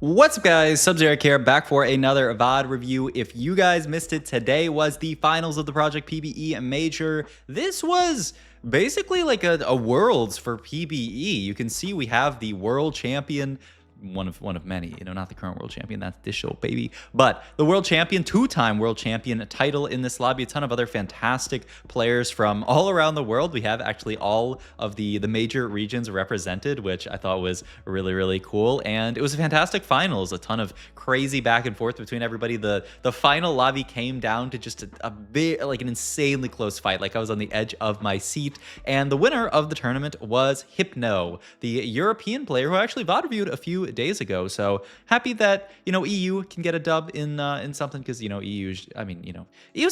What's up, guys? Sub-Zero here, back for another VOD review. If you guys missed it, today was the finals of the Project PBE Major. This was basically like a Worlds for PBE. You can see we have the world champion, one of many, not the current world champion, that's this show, baby, but the world champion, two-time world champion title in this lobby. A ton of other fantastic players from all around the world. We have actually all of the major regions represented, which I thought was really cool. And it was a fantastic finals, a ton of crazy back and forth between everybody. The final lobby came down to just a bit like an insanely close fight. Like, I was on the edge of my seat, and the winner of the tournament was Hypno, the European player who I actually VOD reviewed a few days ago. So happy that EU can get a dub in something, because EU's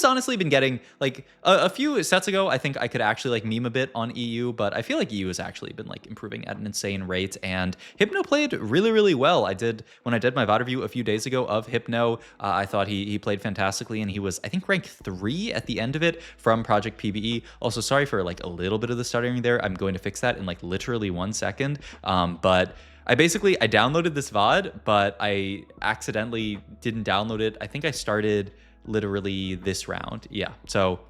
honestly been getting like a few sets ago. I think I could actually like meme a bit on EU, but I feel like EU has actually been like improving at an insane rate, and Hypno played really well. When I did my VOD review a few days ago of Hypno, I thought he played fantastically, and he was, I think, ranked 3 at the end of it from Project PBE. Also, sorry for like a little bit of the stuttering there. I'm going to fix that in like literally 1 second. But I downloaded this VOD, but I accidentally didn't download it. I think I started literally this round. Yeah, so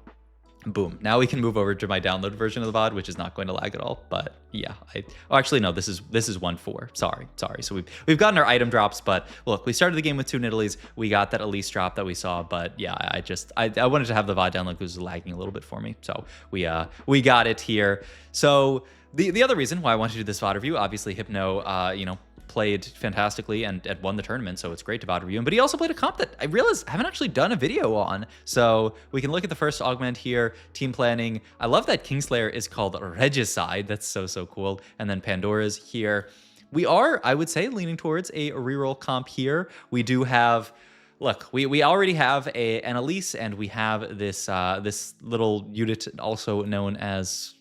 boom. Now we can move over to my download version of the VOD, which is not going to lag at all. But yeah, actually no, this is 1-4. Sorry. So we've gotten our item drops, but look, we started the game with 2 Nidalees. We got that Elise drop that we saw, but yeah, I wanted to have the VOD download because it was lagging a little bit for me. So we got it here. So the other reason why I wanted to do this VOD review, obviously Hypno, played fantastically and won the tournament, so it's great to VOD review him. But he also played a comp that I realized I haven't actually done a video on. So we can look at the first augment here, team planning. I love that Kingslayer is called Regicide. That's so cool. And then Pandora's here. We are, I would say, leaning towards a reroll comp here. We do have... Look, we already have an Elise, and we have this little unit also known as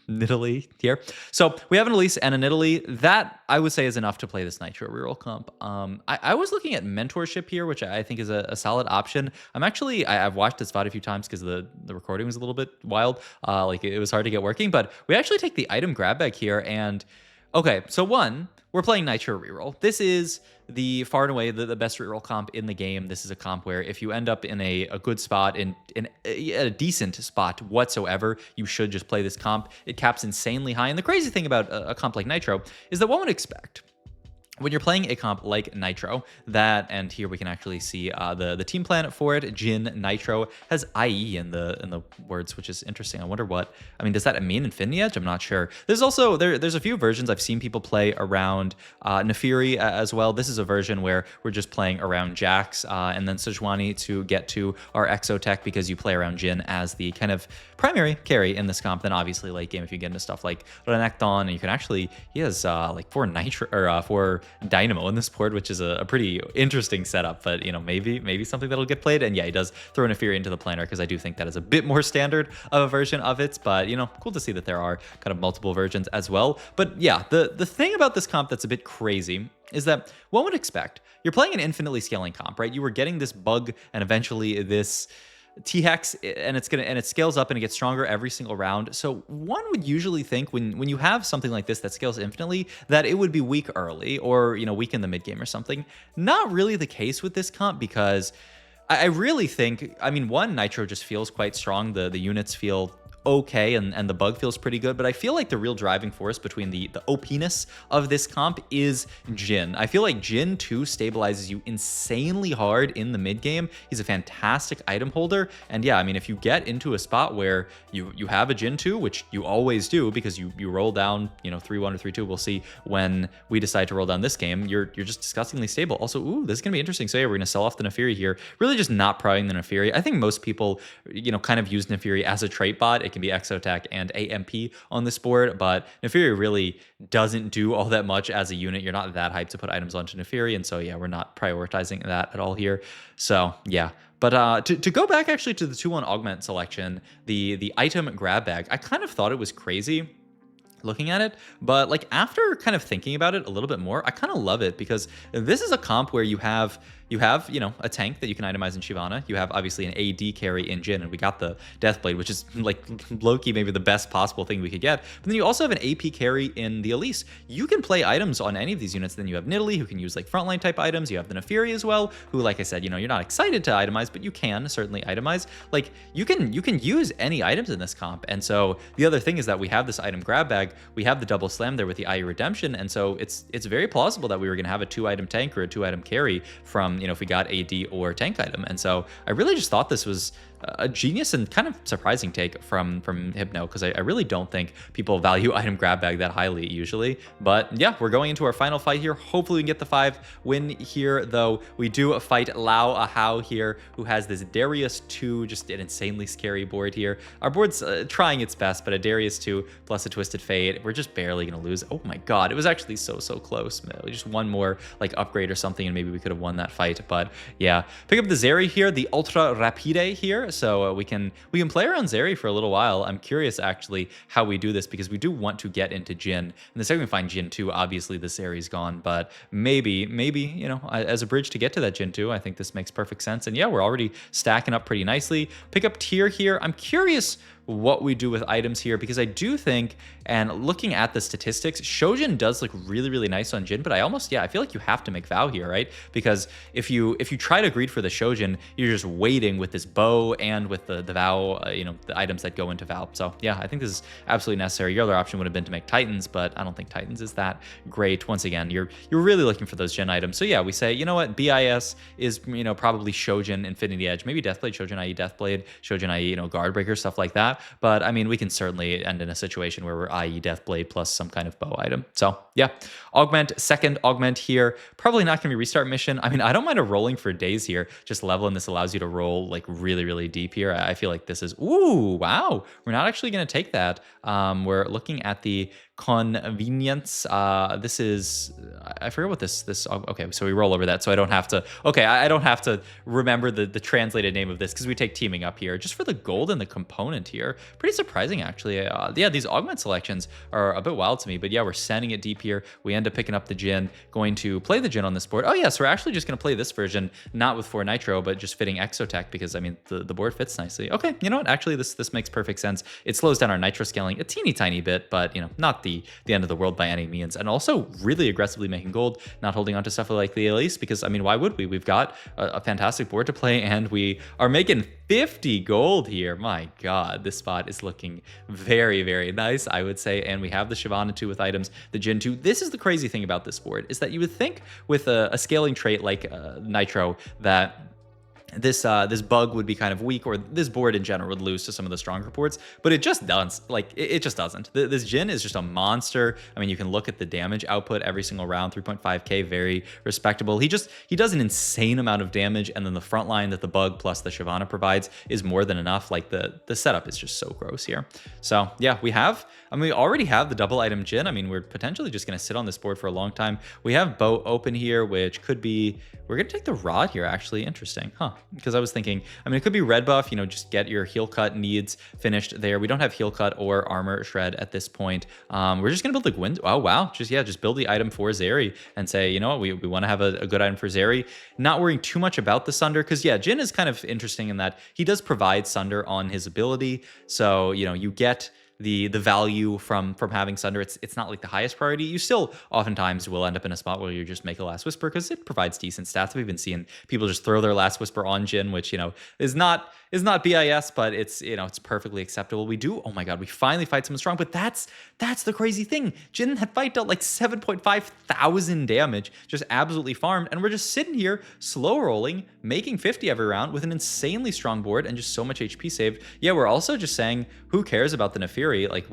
Nidalee here. So we have an Elise and a Nidalee. That, I would say, is enough to play this Nitro reroll comp. I was looking at mentorship here, which I think is a solid option. I've watched this VOD a few times because the recording was a little bit wild. Like, it was hard to get working, but we actually take the item grab bag here. And okay, so one, we're playing Nitro reroll. This is the far and away the best reroll comp in the game. This is a comp where if you end up in a good spot, in a decent spot whatsoever, you should just play this comp. It caps insanely high. And the crazy thing about a comp like Nitro is that one would expect, when you're playing a comp like Nitro, and here we can actually see the team plan for it, Jhin Nitro, has IE in the words, which is interesting. I wonder does that mean Infinity Edge? I'm not sure. There's also, there's a few versions I've seen people play around Nefiri as well. This is a version where we're just playing around Jax and then Sejuani to get to our Exotech, because you play around Jhin as the kind of primary carry in this comp. Then obviously late game, if you get into stuff like Renekton, and you can actually, he has like 4 Nitro, or 4 Dynamo in this board, which is a pretty interesting setup, but maybe something that'll get played. And yeah, he does throw an Nefiri into the planner, because I do think that is a bit more standard of a version of it, but cool to see that there are kind of multiple versions as well. But yeah, the thing about this comp that's a bit crazy is that one would expect, you're playing an infinitely scaling comp, right? You were getting this bug and eventually this T-Hex, and it scales up and it gets stronger every single round. So one would usually think when you have something like this that scales infinitely, that it would be weak early, or weak in the mid game or something. Not really the case with this comp, because I really think, one, Nitro just feels quite strong. The units feel okay, and the bug feels pretty good, but I feel like the real driving force between the OP-ness of this comp is Jhin. I feel like Jhin 2 stabilizes you insanely hard in the mid game. He's a fantastic item holder, and yeah, if you get into a spot where you have a Jhin 2, which you always do, because you roll down 3-1 or 3-2, we'll see when we decide to roll down this game, you're just disgustingly stable. Also, ooh, this is gonna be interesting. So yeah, we're gonna sell off the Nefiri here, really just not prying the Nefiri. I think most people kind of use Nefiri as a trait bot. It can be Exotech and AMP on this board, but Nefiri really doesn't do all that much as a unit. You're not that hyped to put items onto Nefiri, and so yeah, we're not prioritizing that at all here. So yeah, but to go back actually to the 2-1 augment selection, the item grab bag, I kind of thought it was crazy looking at it, but like after kind of thinking about it a little bit more, I kind of love it, because this is a comp where you have you have, you know, a tank that you can itemize in Shyvana. You have obviously an AD carry in Jhin, and we got the Deathblade, which is like low-key maybe the best possible thing we could get. But then you also have an AP carry in the Elise. You can play items on any of these units. Then you have Nidalee, who can use like frontline type items. You have the Neferi as well, who, like I said, you know, you're not excited to itemize, but you can certainly itemize. Like you can use any items in this comp. And so the other thing is that we have this item grab bag. We have the double slam there with the IE redemption, and so it's very plausible that we were going to have a 2-item tank or a 2-item carry from, you know, if we got AD or tank item. And so I really just thought this was a genius and kind of surprising take from Hypno, because I really don't think people value item grab bag that highly usually. But yeah, we're going into our final fight here. Hopefully we can get the 5 win here, though. We do fight Lao Ahau here, who has this Darius 2, just an insanely scary board here. Our board's trying its best, but a Darius 2 plus a Twisted Fate, we're just barely gonna lose. Oh my god, it was actually so close. Just one more like upgrade or something and maybe we could have won that fight. But yeah, pick up the Zeri here, the Ultra Rapide here, so we can play around Zeri for a little while. I'm curious actually how we do this, because we do want to get into Jhin, and the second we find Jhin 2, obviously the Zeri's gone, but maybe you know, as a bridge to get to that Jhin 2, I think this makes perfect sense. And yeah, we're already stacking up pretty nicely. Pick up tier here. I'm curious what we do with items here, because I do think, and looking at the statistics, Shojin does look really nice on Jhin, but I feel like you have to make Vow here, right? Because if you try to greed for the Shojin, you're just waiting with this bow and with the Vow, you know, the items that go into Vow. So yeah, I think this is absolutely necessary. Your other option would have been to make Titans, but I don't think Titans is that great. Once again, you're really looking for those Jhin items. So yeah, we say, you know what, BIS is, you know, probably Shojin, Infinity Edge, maybe Deathblade, Shojin IE Deathblade, Shojin IE, you know, Guardbreaker, stuff like that. But I mean, we can certainly end in a situation where we're IE Deathblade plus some kind of bow item. So yeah, augment, second augment here. Probably not going to be restart mission. I mean, I don't mind a rolling for days here. Just level, and this allows you to roll like really deep here. I feel like this is, ooh, wow. We're not actually going to take that. We're looking at the convenience. This is, I forget what this, okay, so we roll over that, so I don't have to, okay, I don't have to remember the translated name of this, because we take teaming up here just for the gold and the component here. Pretty surprising actually. Yeah, these augment selections are a bit wild to me, but yeah, we're sending it deep here. We end up picking up the Jhin, going to play the Jhin on this board. Oh yeah, so we're actually just going to play this version, not with 4 Nitro, but just fitting Exotech, because I mean, the board fits nicely. Okay, you know what, actually this makes perfect sense. It slows down our Nitro scaling a teeny tiny bit, but you know, not the end of the world by any means. And also really aggressively making gold, not holding on to stuff like the Elise, because I mean, why would we? We've got a fantastic board to play, and we are making 50 gold here. My god, this spot is looking very nice, I would say. And we have the Shyvana 2 with items, the Jhin 2. This is the crazy thing about this board, is that you would think with a scaling trait like Nitro that this bug would be kind of weak, or this board in general would lose to some of the stronger boards, but it just doesn't. Like, it just doesn't. This Jhin is just a monster. I mean, you can look at the damage output every single round, 3.5k, very respectable. He does an insane amount of damage, and then the front line that the bug plus the Shyvana provides is more than enough. Like, the setup is just so gross here. So yeah, we already have the double item Jhin. I mean, we're potentially just going to sit on this board for a long time. We have bow open here, which could be, we're going to take the rod here, actually. Interesting, huh? Because I was thinking, I mean, it could be red buff, you know, just get your heal cut needs finished there. We don't have heal cut or armor shred at this point. We're just going to build the Gwyn. Oh, wow. Just build the item for Zeri and say, you know what, we want to have a good item for Zeri. Not worrying too much about the Sunder, because yeah, Jhin is kind of interesting in that he does provide Sunder on his ability. So, you know, you get the value from having Sunder. It's not like the highest priority. You still oftentimes will end up in a spot where you just make a Last Whisper, because it provides decent stats. We've been seeing people just throw their Last Whisper on Jhin, which, you know, is not BIS, but it's, you know, it's perfectly acceptable. We do, oh my god, we finally fight someone strong, but that's the crazy thing. Jhin had fight dealt like 7.5 thousand damage, just absolutely farmed, and we're just sitting here slow rolling, making 50 every round with an insanely strong board and just so much HP saved. Yeah, we're also just saying, who cares about the Neferi? Like,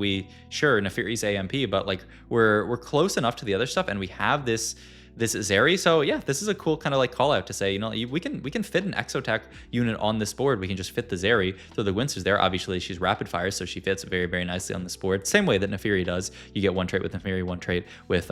sure, Neferi's AMP, but like we're close enough to the other stuff, and we have this Zeri. So yeah, this is a cool kind of like call out to say, you know, we can fit an Exotech unit on this board. We can just fit the Zeri. So the Gwyn's there. Obviously, she's rapid fire, so she fits very nicely on this board. Same way that Neferi does. You get one trait with Neferi, one trait with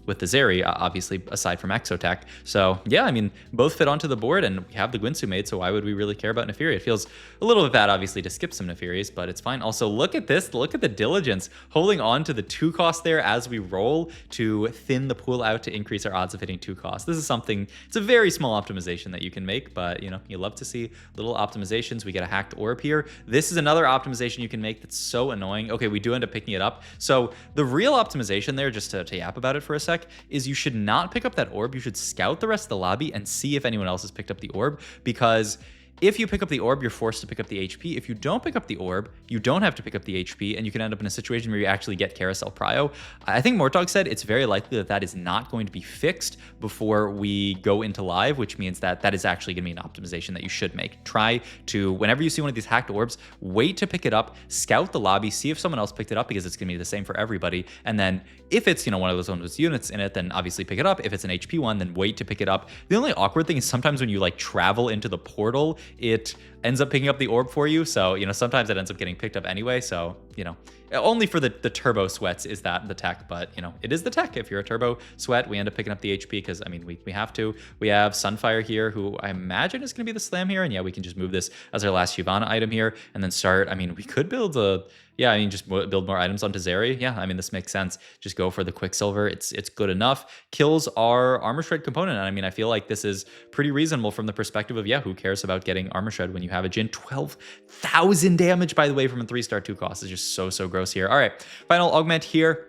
with the Zeri, obviously aside from Exotech. So yeah, I mean, both fit onto the board, and we have the Guinsoo made, so why would we really care about Nefiria? It feels a little bit bad, obviously, to skip some Nefirias, but it's fine. Also, look at this. Look at the diligence, holding on to the 2 cost there as we roll to thin the pool out to increase our odds of hitting 2 costs. This is something, it's a very small optimization that you can make, but you know, you love to see little optimizations. We get a hacked orb here. This is another optimization you can make that's so annoying. Okay, we do end up picking it up. So the real optimization there, just to yap about it for a sec, is you should not pick up that orb. You should scout the rest of the lobby and see if anyone else has picked up the orb, because if you pick up the orb, you're forced to pick up the HP. If you don't pick up the orb, you don't have to pick up the HP, and you can end up in a situation where you actually get Carousel Prio. I think Mortog said it's very likely that that is not going to be fixed before we go into live, which means that that is actually going to be an optimization that you should make. Try to, whenever you see one of these hacked orbs, wait to pick it up, scout the lobby, see if someone else picked it up, because it's going to be the same for everybody. And then if it's, you know, one of those ones with units in it, then obviously pick it up. If it's an HP one, then wait to pick it up. The only awkward thing is sometimes when you like travel into the portal, it ends up picking up the orb for you. So, you know, sometimes it ends up getting picked up anyway. So, you know, only for the turbo sweats is that the tech, but you know, it is the tech. If you're a turbo sweat, we end up picking up the HP because, I mean, we have to. We have Sunfire here, who I imagine is going to be the slam here. And yeah, we can just move this as our last Shyvana item here and then start. I mean, we could build a, yeah, I mean, just build more items onto Zeri. Yeah, I mean, this makes sense. Just go for the Quicksilver. It's good enough. Kills our Armor Shred component. And I mean, I feel like this is pretty reasonable from the perspective of, yeah, who cares about getting Armor Shred when you have a Jhin? 12,000 damage, by the way, from a 3-star 2 cost is just so gross here. All right, final augment here.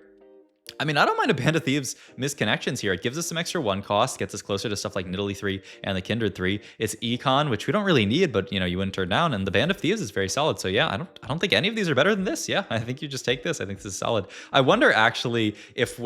I mean, I don't mind a Band of Thieves misconnections here. It gives us some extra 1 cost, gets us closer to stuff like Nidalee 3 and the Kindred 3. It's Econ, which we don't really need, but you know, you wouldn't turn down. And the Band of Thieves is very solid. So yeah, I don't think any of these are better than this. Yeah, I think you just take this. I think this is solid. I wonder actually if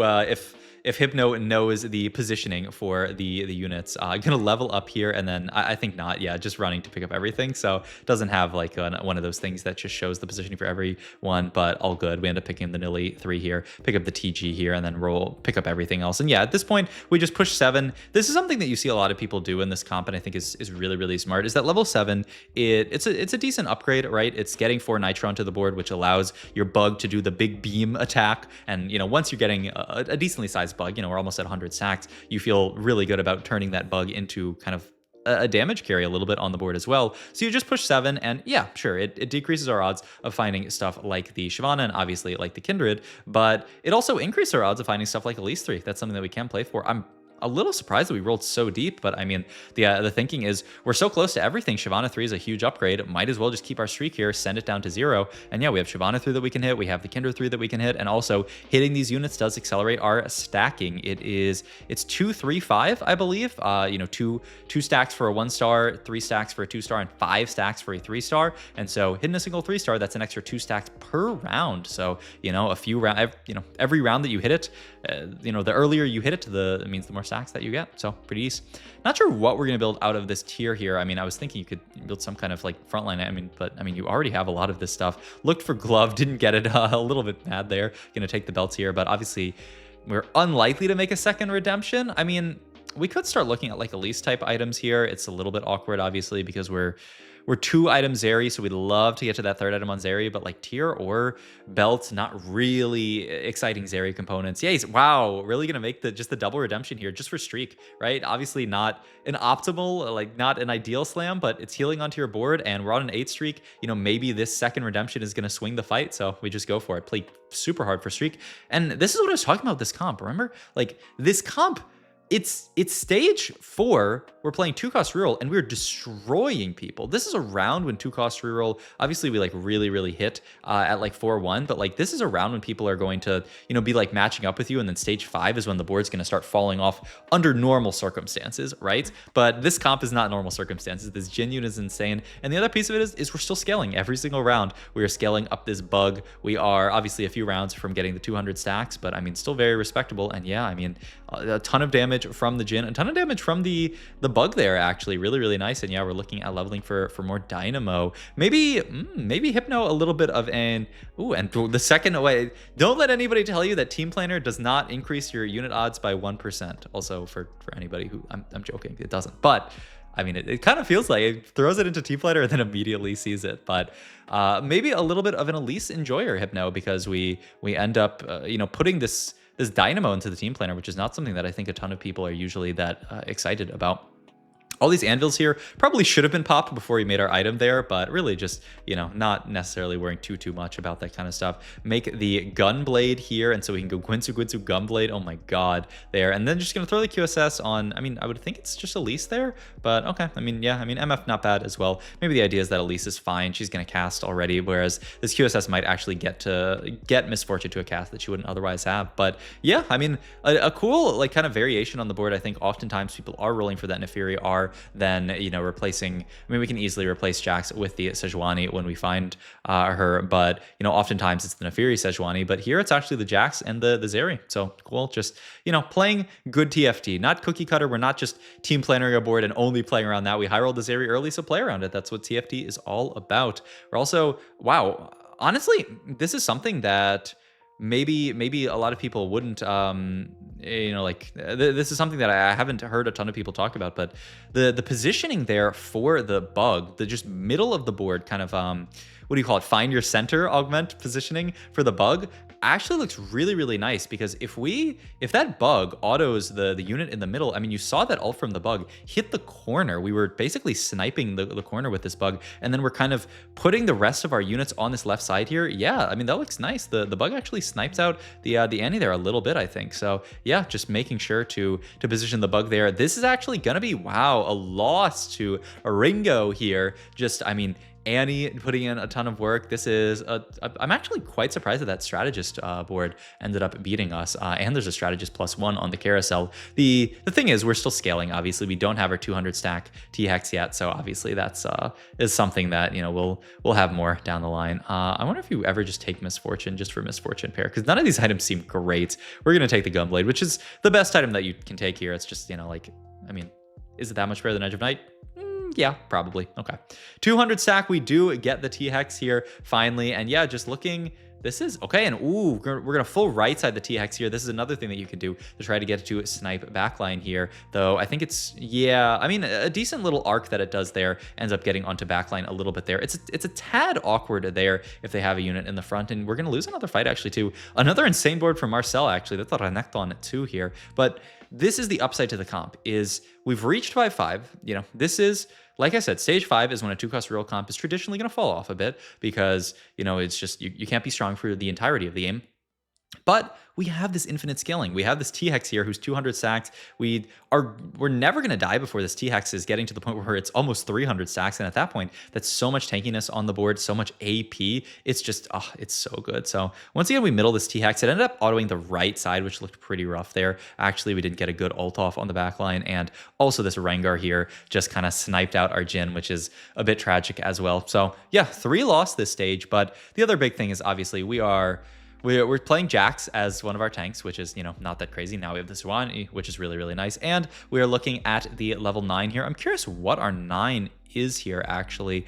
Hypno knows the positioning for the units. I'm gonna level up here, and then I think not. Yeah, just running to pick up everything. So it doesn't have like one of those things that just shows the positioning for everyone, but all good. We end up picking the Nidalee 3 here, pick up the TG here, and then pick up everything else. And yeah, at this point, we just push 7. This is something that you see a lot of people do in this comp, and I think is really smart, is that level 7, it's a decent upgrade, right? It's getting 4 Nitro onto the board, which allows your bug to do the big beam attack. And you know, once you're getting a decently sized bug, you know, we're almost at 100 stacks, you feel really good about turning that bug into kind of a damage carry a little bit on the board as well. So you just push 7, and yeah, sure, it decreases our odds of finding stuff like the Shyvana and obviously like the Kindred, but it also increases our odds of finding stuff like Elise 3. That's something that we can play for. I'm a little surprised that we rolled so deep, but I mean, the thinking is we're so close to everything. Shyvana 3 is a huge upgrade. Might as well just keep our streak here, send it down to 0. And yeah, we have Shyvana 3 that we can hit. We have the Kindred 3 that we can hit. And also hitting these units does accelerate our stacking. It's 2, 3, 5, I believe. You know, two stacks for a 1-star, 3 stacks for a 2-star, and 5 stacks for a 3-star. And so hitting a single 3-star, that's an extra 2 stacks per round. So, you know, every round that you hit it, you know, the earlier you hit it, it means the more stacks that you get. So pretty easy. Not sure what we're going to build out of this tier here. I mean, I was thinking you could build some kind of like frontline. But I mean, you already have a lot of this stuff. Looked for glove, didn't get it. A little bit mad there. Going to take the belts here, but obviously we're unlikely to make a second redemption. I mean, we could start looking at like Elise type items here. It's a little bit awkward, obviously, because we're 2 items Zeri, so we'd love to get to that 3rd item on Zeri, but like tier or belt, not really exciting Zeri components. Yeah, wow, really gonna make just the double redemption here, just for streak, right? Obviously not an optimal, like not an ideal slam, but it's healing onto your board, and we're on an 8 streak. You know, maybe this second redemption is gonna swing the fight, so we just go for it. Play super hard for streak, and this is what I was talking about this comp. Remember, like this comp. It's stage 4. We're playing 2-cost reroll, and we're destroying people. This is a round when 2-cost reroll, obviously we like really hit at like 4-1, but like this is a round when people are going to, you know, be like matching up with you, and then stage 5 is when the board's going to start falling off under normal circumstances, right? But this comp is not normal circumstances. This Jhin unit is insane, and the other piece of it is we're still scaling every single round. We are scaling up this bug. We are obviously a few rounds from getting the 200 stacks, but I mean, still very respectable. And yeah, I mean, a ton of damage from the Jhin, a ton of damage from the bug there, actually. Really nice. And yeah, we're looking at leveling for more dynamo. Maybe Hypno a little bit of an and the second way, don't let anybody tell you that Team Planner does not increase your unit odds by 1%. Also for anybody who I'm joking, it doesn't, but I mean, it kind of feels like it throws it into Team Planner and then immediately sees it. But maybe a little bit of an Elise enjoyer Hypno, because we end up you know, putting this this Dynamo into the team planner, which is not something that I think a ton of people are usually that excited about. All these anvils here probably should have been popped before he made our item there, but really just, you know, not necessarily worrying too much about that kind of stuff. Make the gun blade here, and so we can go Gwinsu gun blade. Oh my god, there. And then just gonna throw the QSS on, I mean, I would think it's just Elise there, but okay. I mean, yeah, I mean, MF not bad as well. Maybe the idea is that Elise is fine. She's gonna cast already, whereas this QSS might actually get Misfortune to a cast that she wouldn't otherwise have. But yeah, I mean, a cool, like, kind of variation on the board. I think oftentimes people are rolling for that Nefiri R, then, you know, replacing, I mean, we can easily replace Jax with the Sejuani when we find her, but, you know, oftentimes it's the Nefiri Sejuani, but here it's actually the Jax and the Zeri. So cool. Just, you know, playing good TFT, not cookie cutter. We're not just team plannering a board and only playing around that. We high rolled the Zeri early, so play around it. That's what TFT is all about. We're also, wow, honestly, this is something that maybe a lot of people wouldn't you know, like this is something that I haven't heard a ton of people talk about, but the positioning there for the bug, the just middle of the board kind of what do you call it, find your center augment positioning for the bug actually looks really nice, because if that bug autos the unit in the middle, I mean, you saw that ult from the bug hit the corner. We were basically sniping the corner with this bug, and then we're kind of putting the rest of our units on this left side here. Yeah, I mean, that looks nice. The bug actually snipes out the Annie there a little bit, I think. So yeah, just making sure to position the bug there. This is actually gonna be, wow, a loss to a Ringo here. Just, I mean, Annie putting in a ton of work. This is I'm actually quite surprised that that strategist board ended up beating us. And there's a strategist +1 on the carousel. The thing is, we're still scaling. Obviously, we don't have our 200 stack T-Hex yet, so obviously that's is something that, you know, we'll have more down the line. I wonder if you ever just take Misfortune just for Misfortune pair, because none of these items seem great. We're gonna take the Gunblade, which is the best item that you can take here. It's just, you know, like, I mean, is it that much better than Edge of Night? Yeah, probably. Okay. 200 stack. We do get the T-Hex here finally. And yeah, just looking, this is okay. And ooh, we're going to full right side the T-Hex here. This is another thing that you could do to try to get to snipe backline here. Though I think it's, yeah, I mean, a decent little arc that it does there ends up getting onto backline a little bit there. It's a tad awkward there if they have a unit in the front. And we're going to lose another fight actually too. Another insane board from Marcel actually. That's a Renekton too here. But this is the upside to the comp, is we've reached 5-5. You know, this is, like I said, stage 5 is when a 2-cost reroll comp is traditionally going to fall off a bit, because, you know, it's just, you can't be strong for the entirety of the game. But we have this infinite scaling. We have this T-Hex here who's 200 stacks. We're never going to die before this T-Hex is getting to the point where it's almost 300 stacks. And at that point, that's so much tankiness on the board, so much AP. It's just, oh, it's so good. So once again, we middle this T-Hex. It ended up autoing the right side, which looked pretty rough there. Actually, we didn't get a good ult off on the back line. And also this Rengar here just kind of sniped out our Jhin, which is a bit tragic as well. So yeah, 3 lost this stage. But the other big thing is obviously we're playing Jax as one of our tanks, which is, you know, not that crazy. Now we have this one, which is really nice. And we are looking at the level 9 here. I'm curious what our 9 is here actually,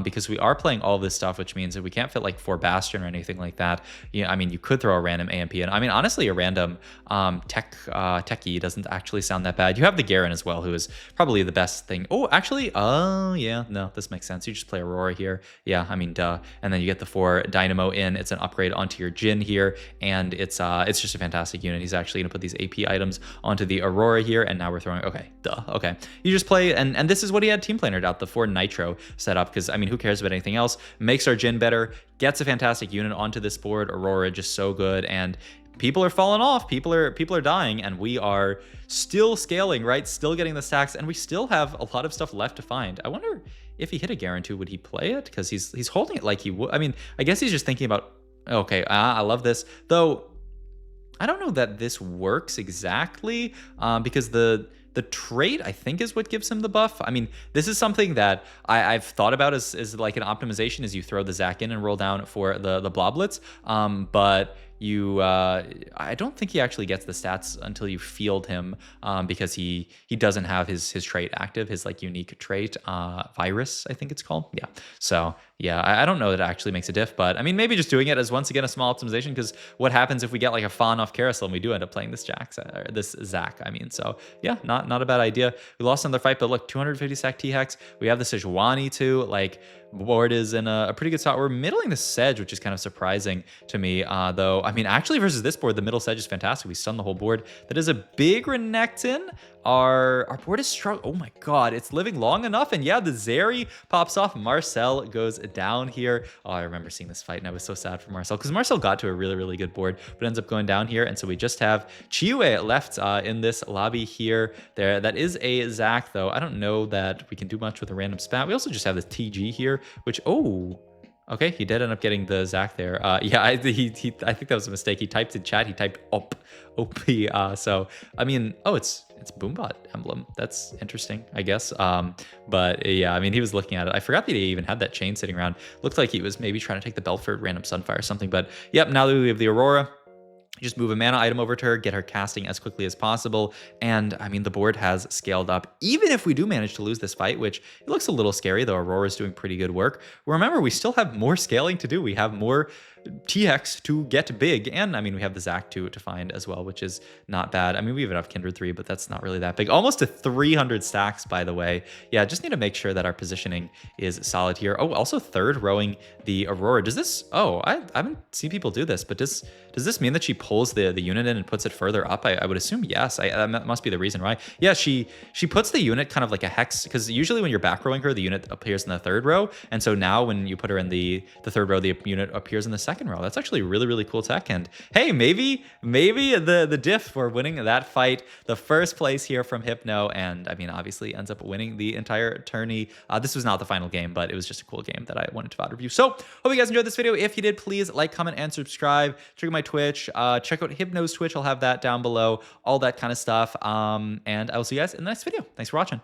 because we are playing all of this stuff, which means that we can't fit like 4 Bastion or anything like that. You know, I mean, you could throw a random AMP in. I mean, honestly, a random techie doesn't actually sound that bad. You have the Garen as well, who is probably the best thing. Oh, actually, oh yeah, no, this makes sense. You just play Aurora here. Yeah, I mean, duh. And then you get the 4 Dynamo in. It's an upgrade onto your Jhin here, and it's just a fantastic unit. He's actually gonna put these AP items onto the Aurora here, and now we're throwing, okay, duh, okay. You just play, and this is what he had team plannered out, the 4 Nitro setup, because I mean, who cares about anything else? Makes our Jhin better, gets a fantastic unit onto this board. Aurora just so good, and people are falling off, people are dying, and we are still scaling, right? Still getting the stacks, and we still have a lot of stuff left to find. I wonder if he hit a Garen too, would he play it? Because he's holding it like he would. I mean, I guess he's just thinking about, okay, I love this, though I don't know that this works exactly, because the trait, I think, is what gives him the buff. I mean, this is something that I've thought about as like an optimization, is you throw the Zac in and roll down for the Bloblets. But you, I don't think he actually gets the stats until you field him, because he doesn't have his trait active, his like unique trait, Virus, I think it's called. Yeah. So yeah, I don't know that it actually makes a diff, but I mean, maybe just doing it as once again a small optimization, because what happens if we get like a Fawn off Carousel and we do end up playing this Jax, or this Zac, I mean. So yeah, not a bad idea. We lost another fight, but look, 250 stack T-Hex. We have the Sejuani too. Like, board is in a pretty good spot. We're middling the Sedge, which is kind of surprising to me, though. I mean, actually, versus this board, the middle Sedge is fantastic. We stun the whole board. That is a big Renekton. Our board is strong. Oh my god, it's living long enough. And yeah, the Zeri pops off. Marcel goes down here. Oh, I remember seeing this fight, and I was so sad for Marcel because Marcel got to a really, really good board, but ends up going down here. And so we just have Chiwe left in this lobby here. There, that is a Zac, though. I don't know that we can do much with a random spat. We also just have this TG here, which, oh, okay, he did end up getting the Zac there. Yeah, I think that was a mistake. He typed in chat, he typed OP. So, I mean, oh, it's Boombot emblem. That's interesting, I guess. But yeah, I mean, he was looking at it. I forgot that he even had that chain sitting around. Looked like he was maybe trying to take the Belfort random Sunfire or something. But yep, now that we have the Aurora, just move a mana item over to her, get her casting as quickly as possible. And I mean, the board has scaled up. Even if we do manage to lose this fight, which it looks a little scary, though Aurora's doing pretty good work. Remember, we still have more scaling to do. We have more TX to get big. And I mean, we have the Zac to find as well, which is not bad. I mean, we even have Kindred 3, but that's not really that big. Almost to 300 stacks, by the way. Yeah, just need to make sure that our positioning is solid here. Oh, also third rowing the Aurora. Does this, oh, I haven't seen people do this, but does this mean that she pulls the unit in and puts it further up? I would assume yes. That must be the reason, right? Yeah, she puts the unit kind of like a hex, because usually when you're back rowing her, the unit appears in the third row. And so now when you put her in the third row, the unit appears in the second row. That's actually really, really cool tech. And hey, maybe the diff for winning that fight, the first place here from Hypno, and I mean, obviously ends up winning the entire tourney. This was not the final game, but it was just a cool game that I wanted to VOD review. So hope you guys enjoyed this video. If you did, please like, comment, and subscribe. Check out my Twitch. Check out Hypno's Twitch. I'll have that down below. All that kind of stuff. And I will see you guys in the next video. Thanks for watching.